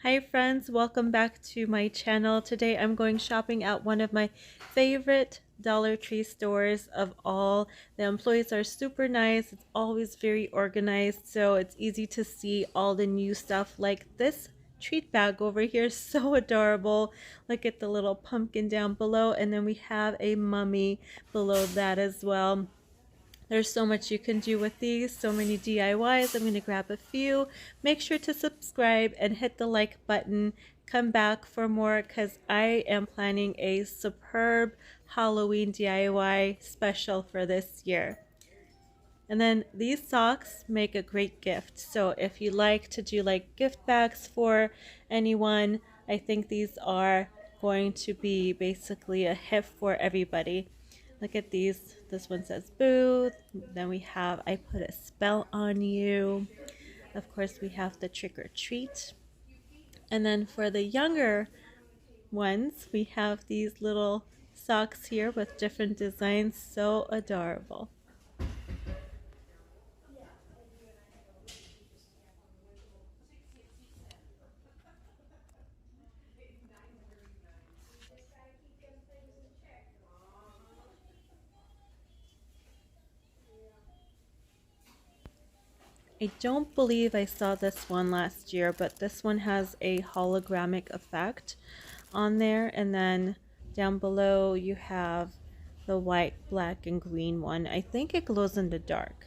Hi friends, welcome back to my channel. Today I'm going shopping at one of my favorite Dollar Tree stores of all. The employees are super nice. It's always very organized, so it's easy to see all the new stuff. Like this treat bag over here is so adorable. Look at the little pumpkin down below, and then we have a mummy below that as well. There's so much you can do with these, so many DIYs. I'm going to grab a few. Make sure to subscribe and hit the like button. Come back for more because I am planning a superb Halloween DIY special for this year. And then these socks make a great gift. So if you like to do like gift bags for anyone, I think these are going to be basically a hit for everybody. Look at these. This one says boo. Then we have I put a spell on you. Of course, we have the trick or treat. And then for the younger ones, we have these little socks here with different designs. So adorable. I don't believe I saw this one last year, but this one has a hologramic effect on there. And then down below you have the white, black, and green one. I think it glows in the dark.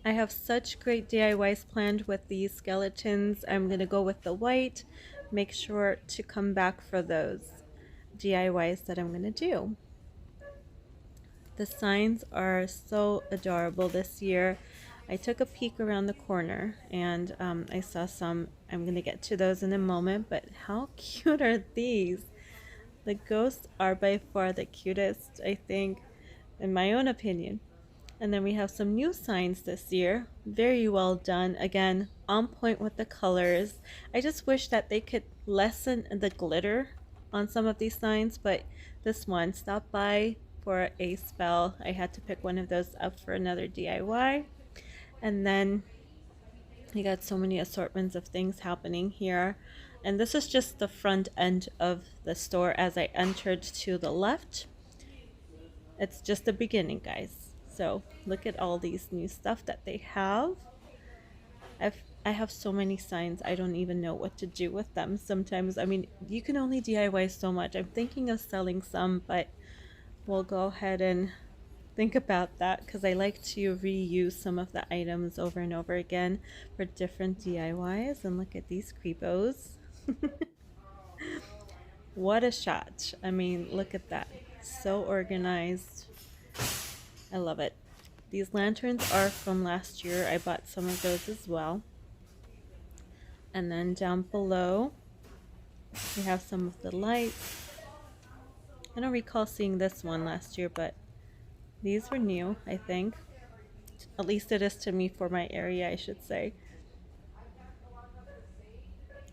I have such great DIYs planned with these skeletons. I'm going to go with the white. Make sure to come back for those DIYs that I'm going to do. The signs are so adorable this year. I took a peek around the corner and I saw some. I'm going to get to those in a moment, but how cute are these? The ghosts are by far the cutest, I think, in my own opinion. And then we have some new signs this year. Very well done. Again, on point with the colors. I just wish that they could lessen the glitter on some of these signs, but this one, stop by for a spell. I had to pick one of those up for another DIY. And then you got so many assortments of things happening here. And this is just the front end of the store as I entered to the left. It's just the beginning, guys. So look at all these new stuff that they have. I have so many signs, I don't even know what to do with them sometimes. I mean, you can only DIY so much. I'm thinking of selling some, but we'll go ahead and think about that because I like to reuse some of the items over and over again for different DIYs. And look at these creepos. What a shot. I mean, look at that. So organized. I love it. These lanterns are from last year. I bought some of those as well. And then down below, we have some of the lights. I don't recall seeing this one last year, but these were new, I think. At least it is to me for my area, I should say.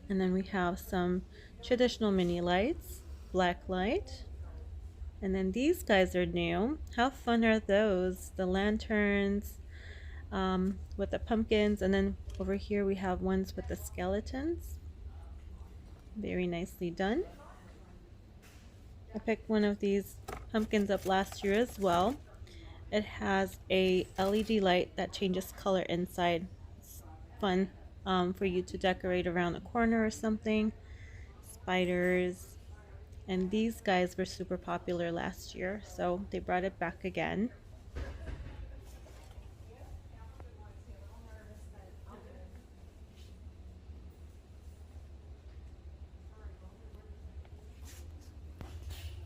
And then we have some traditional mini lights, black light. And then these guys are new. How fun are those? The lanterns with the pumpkins. And then over here we have ones with the skeletons. Very nicely done. I picked one of these pumpkins up last year as well. It has a LED light that changes color inside. It's fun for you to decorate around the corner or something. Spiders. And these guys were super popular last year, so they brought it back again.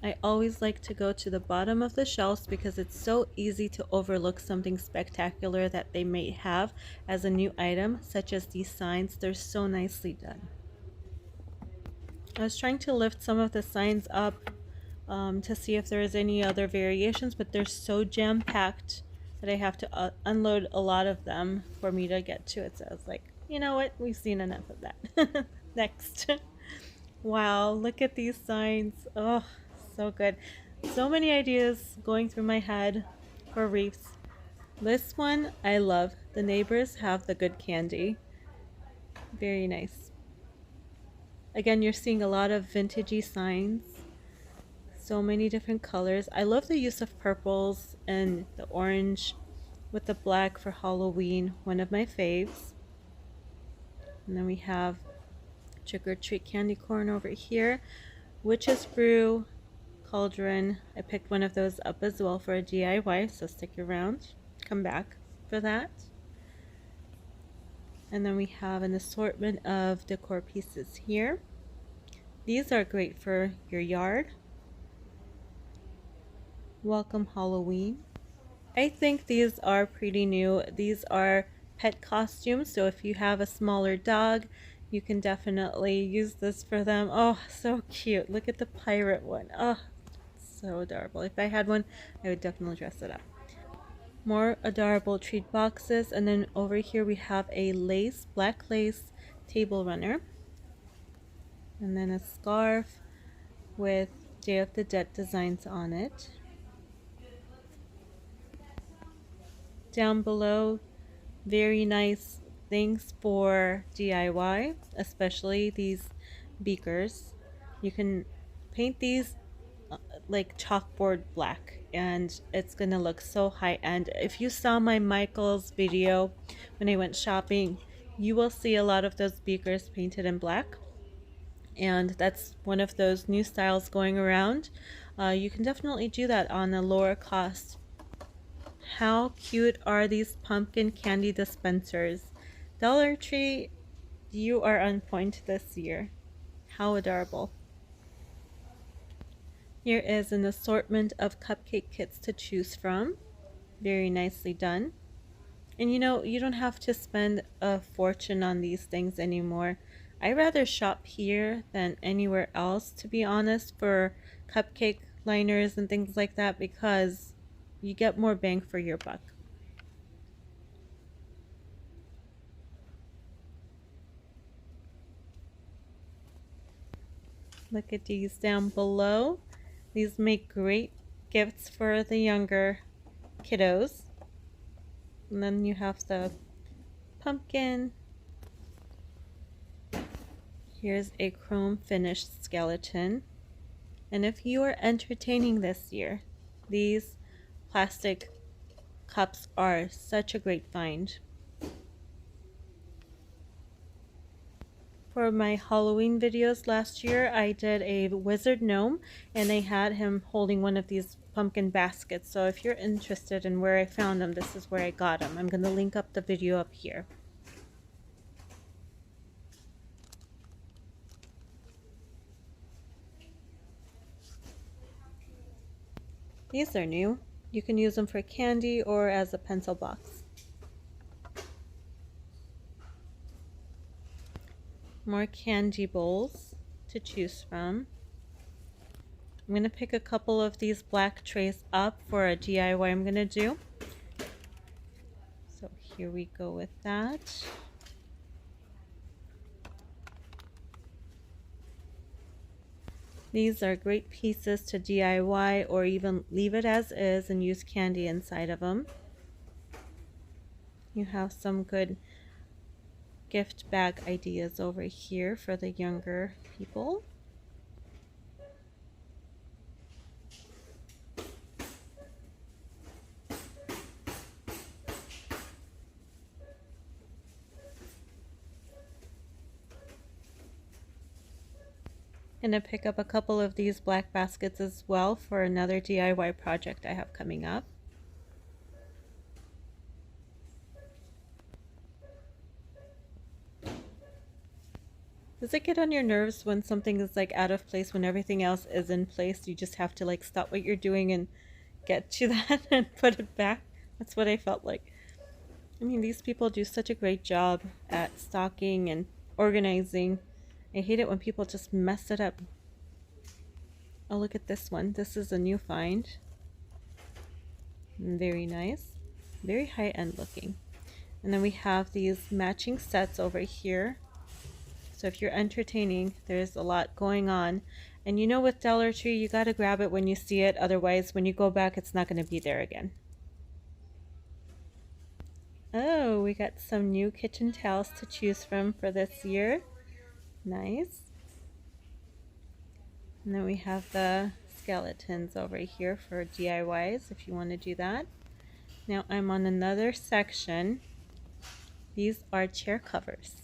I always like to go to the bottom of the shelves because it's so easy to overlook something spectacular that they may have as a new item, such as these signs. They're so nicely done. I was trying to lift some of the signs up to see if there is any other variations, but they're so jam-packed that I have to unload a lot of them for me to get to it. So I was like, you know what? We've seen enough of that. Next. Wow, look at these signs. Oh, so good. So many ideas going through my head for wreaths. This one I love. The neighbors have the good candy. Very nice. Again, you're seeing a lot of vintagey signs. So many different colors. I love the use of purples and the orange with the black for Halloween. One of my faves. And then we have Trick or Treat candy corn over here. Witch's Brew, Cauldron. I picked one of those up as well for a DIY, so stick around. Come back for that. And then we have an assortment of decor pieces here. These are great for your yard. Welcome Halloween. I think these are pretty new. These are pet costumes, so if you have a smaller dog, you can definitely use this for them. Oh, so cute. Look at the pirate one. Oh, so adorable. If I had one, I would definitely dress it up. More adorable treat boxes, and then over here we have a black lace table runner, and then a scarf with Day of the Dead designs on it. Down below, very nice things for DIY, especially these beakers. You can paint these like chalkboard black and it's gonna look so high end. If you saw my Michael's video when I went shopping, you will see a lot of those beakers painted in black, and that's one of those new styles going around. You can definitely do that on a lower cost. How cute are these pumpkin candy dispensers? Dollar Tree, you are on point this year. How adorable. Here is an assortment of cupcake kits to choose from. Very nicely done. And you know, you don't have to spend a fortune on these things anymore. I rather shop here than anywhere else, to be honest, for cupcake liners and things like that, because you get more bang for your buck. Look at these down below. These make great gifts for the younger kiddos. And then you have the pumpkin. Here's a chrome finished skeleton. And if you are entertaining this year, these plastic cups are such a great find. For my Halloween videos last year, I did a wizard gnome and they had him holding one of these pumpkin baskets. So if you're interested in where I found them, this is where I got them. I'm going to link up the video up here. These are new. You can use them for candy or as a pencil box. More candy bowls to choose from. I'm going to pick a couple of these black trays up for a DIY I'm going to do. So here we go with that. These are great pieces to DIY or even leave it as is and use candy inside of them. You have some good gift bag ideas over here for the younger people. And I pick up a couple of these black baskets as well for another DIY project I have coming up. Does it get on your nerves when something is like out of place when everything else is in place? You just have to like stop what you're doing and get to that and put it back? That's what I felt like. I mean, these people do such a great job at stocking and organizing. I hate it when people just mess it up. Oh, look at this one. This is a new find. Very nice. Very high-end looking. And then we have these matching sets over here. So if you're entertaining, there's a lot going on. And you know with Dollar Tree, you got to grab it when you see it. Otherwise, when you go back, it's not going to be there again. Oh, we got some new kitchen towels to choose from for this year. Nice. And then we have the skeletons over here for DIYs if you want to do that. Now I'm on another section. These are chair covers.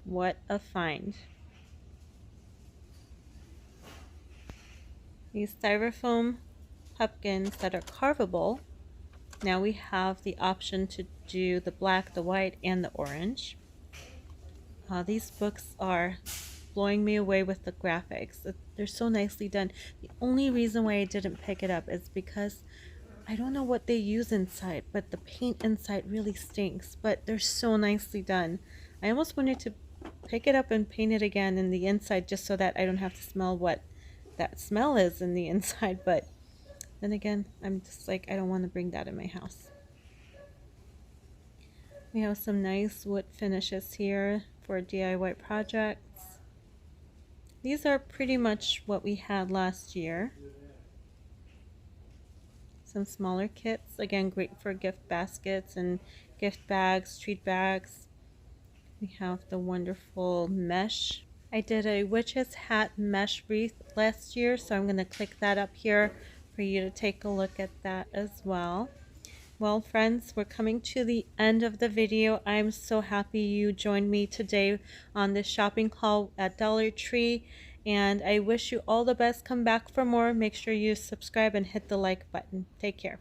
What a find. These styrofoam pumpkins that are carvable. Now we have the option to do the black, the white, and the orange. These books are blowing me away with the graphics. They're so nicely done. The only reason why I didn't pick it up is because I don't know what they use inside, but the paint inside really stinks, but they're so nicely done. I almost wanted to pick it up and paint it again in the inside just so that I don't have to smell what that smell is in the inside, but then again, I'm just like, I don't want to bring that in my house. We have some nice wood finishes here for DIY projects. These are pretty much what we had last year. Some smaller kits, again great for gift baskets and gift bags, treat bags. We have the wonderful mesh. I did a witch's hat mesh wreath last year, so I'm going to click that up here for you to take a look at that as well. Well, friends, we're coming to the end of the video. I'm so happy you joined me today on this shopping haul at Dollar Tree, and I wish you all the best. Come back for more. Make sure you subscribe and hit the like button. Take care.